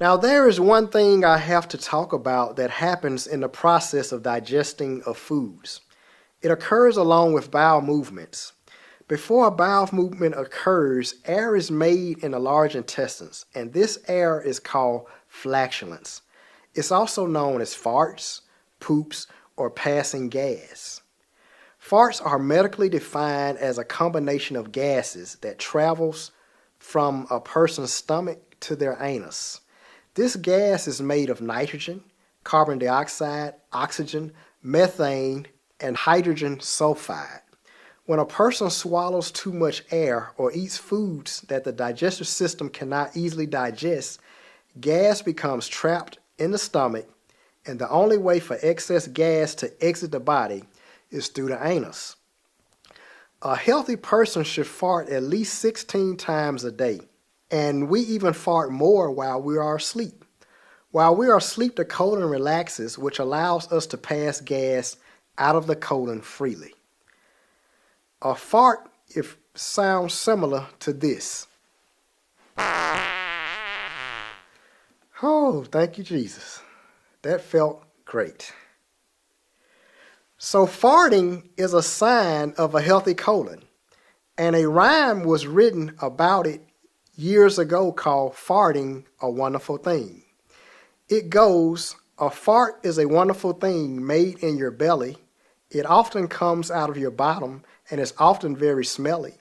Now, there is one thing I have to talk about that happens in the process of digesting of foods. It occurs along with bowel movements. Before a bowel movement occurs, air is made in the large intestines, and this air is called flatulence. It's also known as farts, poops, or passing gas. Farts are medically defined as a combination of gases that travels from a person's stomach to their anus. This gas is made of nitrogen, carbon dioxide, oxygen, methane, and hydrogen sulfide. When a person swallows too much air or eats foods that the digestive system cannot easily digest, gas becomes trapped in the stomach, and the only way for excess gas to exit the body is through the anus. A healthy person should fart at least 16 times a day, and we even fart more while we are asleep. While we are asleep, the colon relaxes, which allows us to pass gas out of the colon freely. A fart sounds similar to this. Oh, thank you, Jesus. That felt great. So farting is a sign of a healthy colon, and a rhyme was written about it years ago called Farting a Wonderful Thing. It goes, a fart is a wonderful thing made in your belly. It often comes out of your bottom and is often very smelly.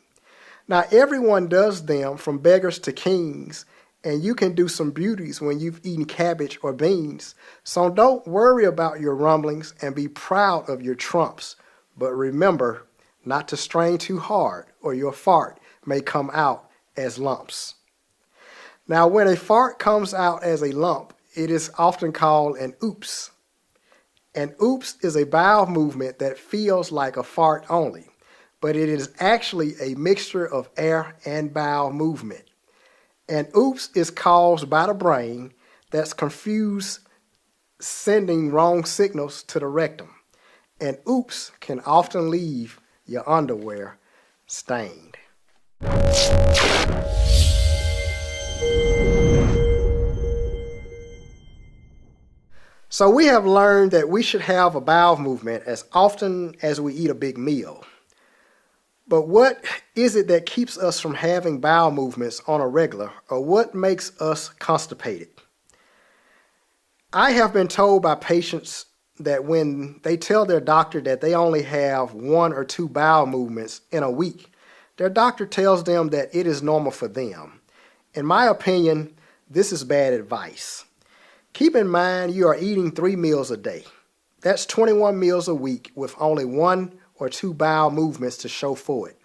Now everyone does them, from beggars to kings, and you can do some beauties when you've eaten cabbage or beans. So don't worry about your rumblings and be proud of your trumps. But remember not to strain too hard or your fart may come out as lumps. Now when a fart comes out as a lump, it is often called an oops. An oops is a bowel movement that feels like a fart only, but it is actually a mixture of air and bowel movement. An oops is caused by the brain that's confused, sending wrong signals to the rectum. An oops can often leave your underwear stained. So we have learned that we should have a bowel movement as often as we eat a big meal. But what is it that keeps us from having bowel movements on a regular, or what makes us constipated? I have been told by patients that when they tell their doctor that they only have 1 or 2 bowel movements in a week, their doctor tells them that it is normal for them. In my opinion, this is bad advice. Keep in mind you are eating 3 meals a day. That's 21 meals a week with only 1 or 2 bowel movements to show for it.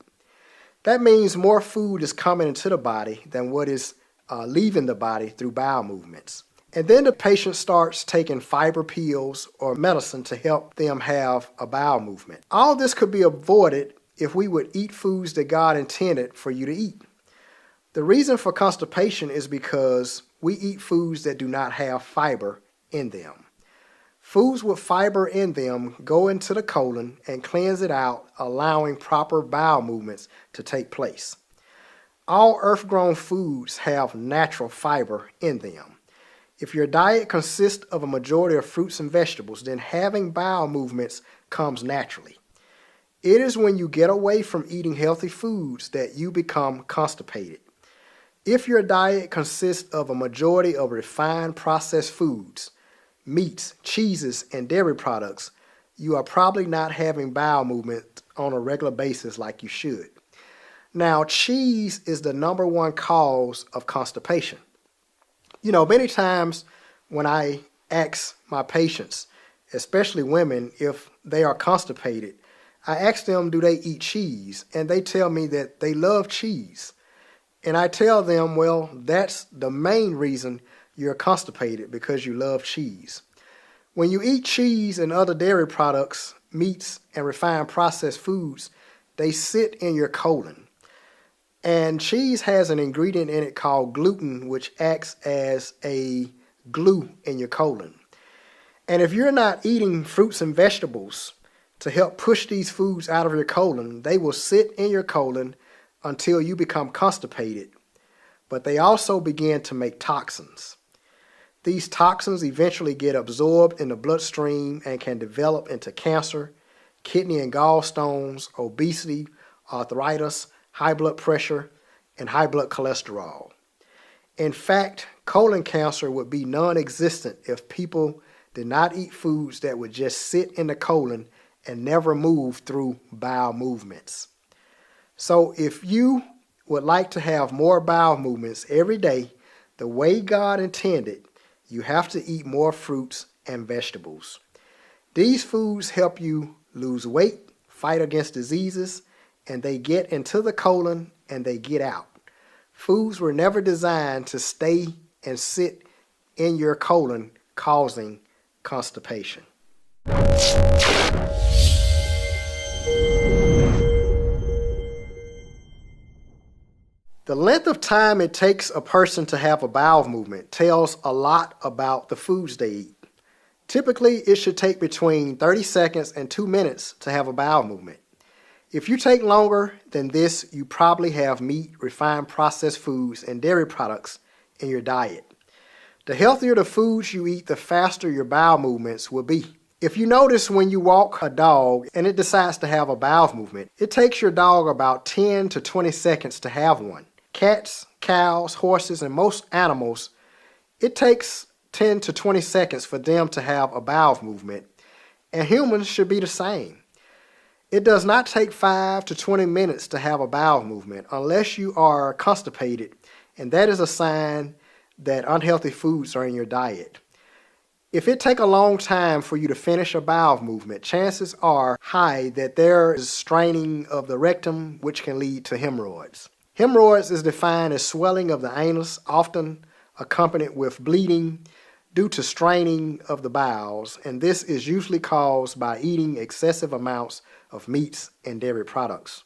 That means more food is coming into the body than what is leaving the body through bowel movements. And then the patient starts taking fiber pills or medicine to help them have a bowel movement. All this could be avoided if we would eat foods that God intended for you to eat. The reason for constipation is because we eat foods that do not have fiber in them. Foods with fiber in them go into the colon and cleanse it out, allowing proper bowel movements to take place. All earth-grown foods have natural fiber in them. If your diet consists of a majority of fruits and vegetables, then having bowel movements comes naturally. It is when you get away from eating healthy foods that you become constipated. If your diet consists of a majority of refined processed foods, meats, cheeses, and dairy products, you are probably not having bowel movement on a regular basis like you should. Now, cheese is the #1 cause of constipation. You know, many times when I ask my patients, especially women, if they are constipated, I ask them, do they eat cheese? And they tell me that they love cheese. And I tell them, well, that's the main reason you're constipated, because you love cheese. When you eat cheese and other dairy products, meats, and refined processed foods, they sit in your colon. And cheese has an ingredient in it called gluten, which acts as a glue in your colon. And if you're not eating fruits and vegetables to help push these foods out of your colon, they will sit in your colon until you become constipated. But they also begin to make toxins. These toxins eventually get absorbed in the bloodstream and can develop into cancer, kidney and gallstones, obesity, arthritis, high blood pressure, and high blood cholesterol. In fact, colon cancer would be non-existent if people did not eat foods that would just sit in the colon and never move through bowel movements. So if you would like to have more bowel movements every day the way God intended, you have to eat more fruits and vegetables. These foods help you lose weight, fight against diseases, and they get into the colon and they get out. Foods were never designed to stay and sit in your colon, causing constipation. The length of time it takes a person to have a bowel movement tells a lot about the foods they eat. Typically, it should take between 30 seconds and 2 minutes to have a bowel movement. If you take longer than this, you probably have meat, refined processed foods, and dairy products in your diet. The healthier the foods you eat, the faster your bowel movements will be. If you notice when you walk a dog and it decides to have a bowel movement, it takes your dog about 10 to 20 seconds to have one. Cats, cows, horses, and most animals, it takes 10 to 20 seconds for them to have a bowel movement, and humans should be the same. It does not take 5 to 20 minutes to have a bowel movement unless you are constipated, and that is a sign that unhealthy foods are in your diet. If it takes a long time for you to finish a bowel movement, chances are high that there is straining of the rectum, which can lead to hemorrhoids. Hemorrhoids is defined as swelling of the anus, often accompanied with bleeding due to straining of the bowels, and this is usually caused by eating excessive amounts of meats and dairy products.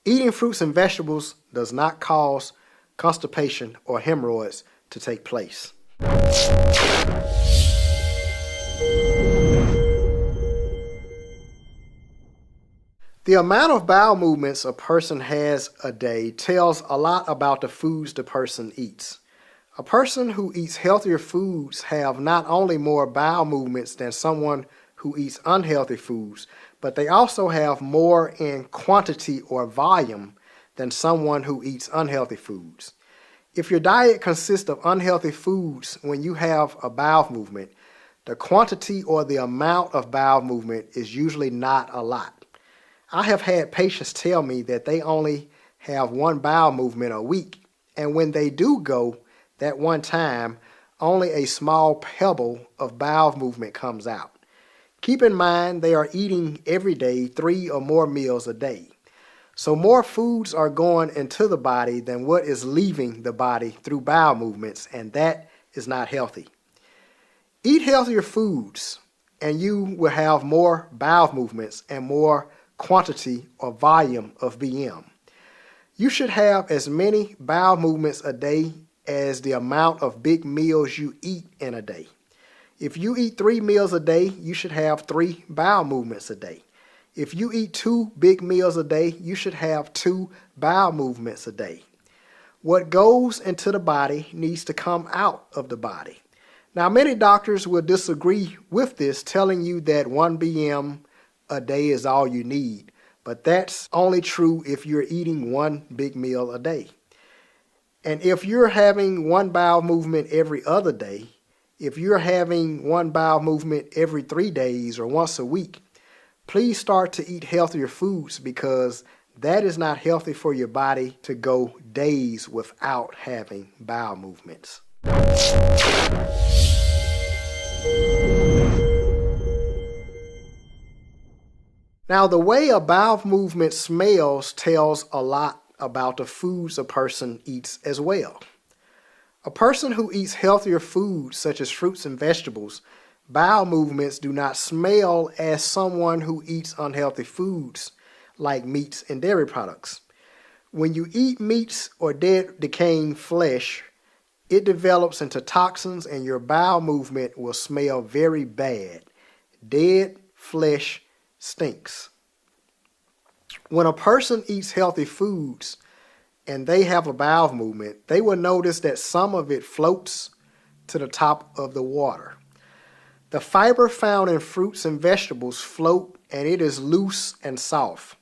Eating fruits and vegetables does not cause constipation or hemorrhoids to take place. The amount of bowel movements a person has a day tells a lot about the foods the person eats. A person who eats healthier foods have not only more bowel movements than someone who eats unhealthy foods, but they also have more in quantity or volume than someone who eats unhealthy foods. If your diet consists of unhealthy foods when you have a bowel movement, the quantity or the amount of bowel movement is usually not a lot. I have had patients tell me that they only have one bowel movement a week, and when they do go that one time, only a small pebble of bowel movement comes out. Keep in mind they are eating every day 3 or more meals a day. So more foods are going into the body than what is leaving the body through bowel movements, and that is not healthy. Eat healthier foods, and you will have more bowel movements and more quantity or volume of BM. You should have as many bowel movements a day as the amount of big meals you eat in a day. If you eat 3 meals a day, you should have 3 bowel movements a day. If you eat 2 big meals a day, you should have 2 bowel movements a day. What goes into the body needs to come out of the body. Now, many doctors will disagree with this, telling you that 1 BM a day is all you need, but that's only true if you're eating 1 big meal a day. And if you're having 1 bowel movement every other day, if you're having 1 bowel movement every 3 days or once a week, please start to eat healthier foods, because that is not healthy for your body to go days without having bowel movements. Now, the way a bowel movement smells tells a lot about the foods a person eats as well. A person who eats healthier foods such as fruits and vegetables, bowel movements do not smell as someone who eats unhealthy foods like meats and dairy products. When you eat meats or dead decaying flesh, it develops into toxins and your bowel movement will smell very bad. Dead flesh stinks. When a person eats healthy foods and they have a bowel movement, they will notice that some of it floats, to the top of the water. The fiber found in fruits and vegetables float, and it is loose and soft.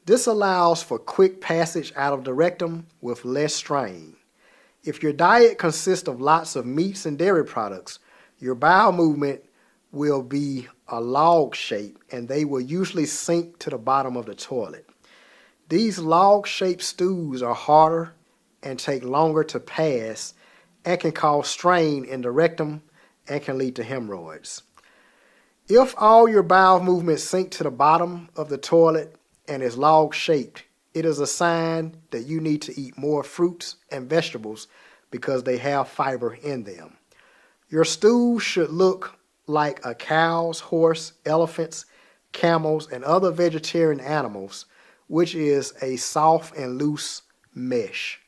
This allows for quick passage out of the rectum with less strain. If your diet consists of lots of meats and dairy products, your bowel movement will be a log shape, and they will usually sink to the bottom of the toilet. These log-shaped stools are harder and take longer to pass and can cause strain in the rectum and can lead to hemorrhoids. If all your bowel movements sink to the bottom of the toilet and is log-shaped, it is a sign that you need to eat more fruits and vegetables because they have fiber in them. Your stool should look like a cow's, horse, elephant's, camels, and other vegetarian animals, which is a soft and loose mesh.